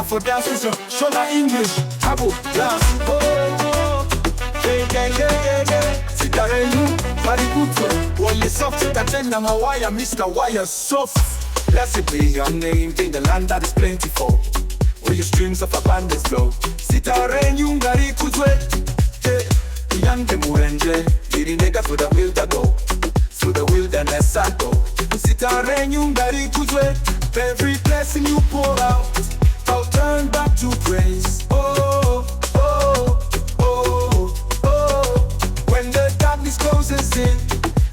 Afro dance with Shona-English, Afro dance. Oh, oh, yeah. Zita, renyu, ngarikudzwe. Waile soft, Zita, Hawaii, Mr. Wire soft. Blessed be your name in the land that is plentiful, where your streams of abundance flow. Zita, renyu, ngarikudzwe. Kunyange, murenje, ndega for the wilderness. Through the wilderness I go. Zita, renyu, ngarikudzwe. Every blessing you pour out, I'll turn back to praise. Oh, oh, oh, oh. When the darkness closes in,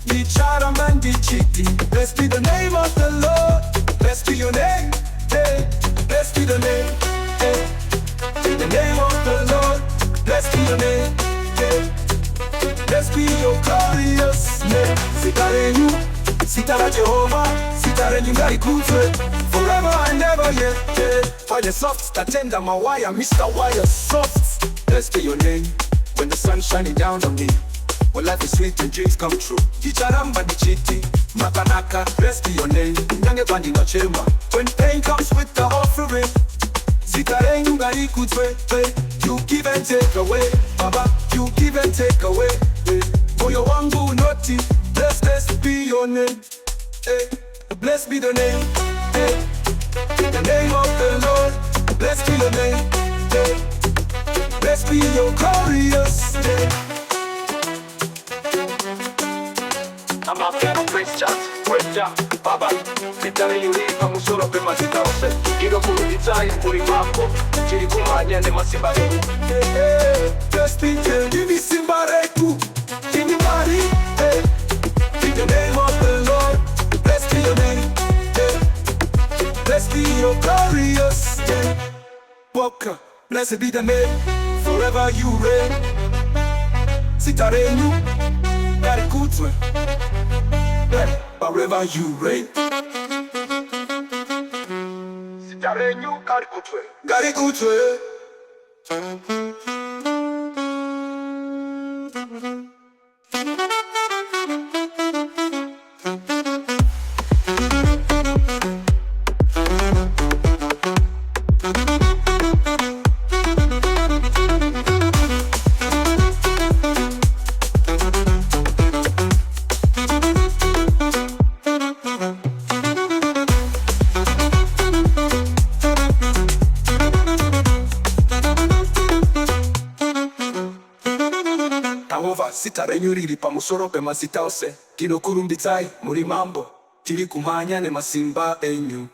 Ndicharamba and ndichiti. Blessed be the name of the Lord. Blessed be your name. Hey. Blessed be the name. Hey. In the name of the Lord. Blessed be your name. Hey. Blessed be your glorious name. Zita, renyu, Zita Jehovah, Zita, renyu, ngarikudzwe. Forever and ever, yeah. Waile soft, Zita, Hawaii, Mr. Wire soft. Blessed be your name. When the sun's shining down on me, when life is sweet and dreams come true. Ndicharamba, ndichiti, makanaka. Blessed be your name. Kunyange. When pain comes with the offering, Zita, renyu, ngarikudzwe. You give and take away, Baba. You give and take away. Moyo wangu noti. Blessed be your name. Blessed be the name. In the name of the Lord. Blessed be your name. Blessed be your glorious name. Amapiano praise chant. Renyu, Baba. Zita, renyu, pamusoro pema Zita ose. Ngarikudzwe murimambo. Ndichiti ne masimba reku. Blessed be the simba reku. Mari. In the name of the Lord. Blessed be your name. Blessed be your glorious name. Walker, blessed be the name. Forever you reign. Zita, renyu, ngarikudzwe. Forever you reign. Zita, renyu, ngarikudzwe. Zita, renyu, riri pamusoro pema Zita ose. Murimambo. Ne masimba enyu.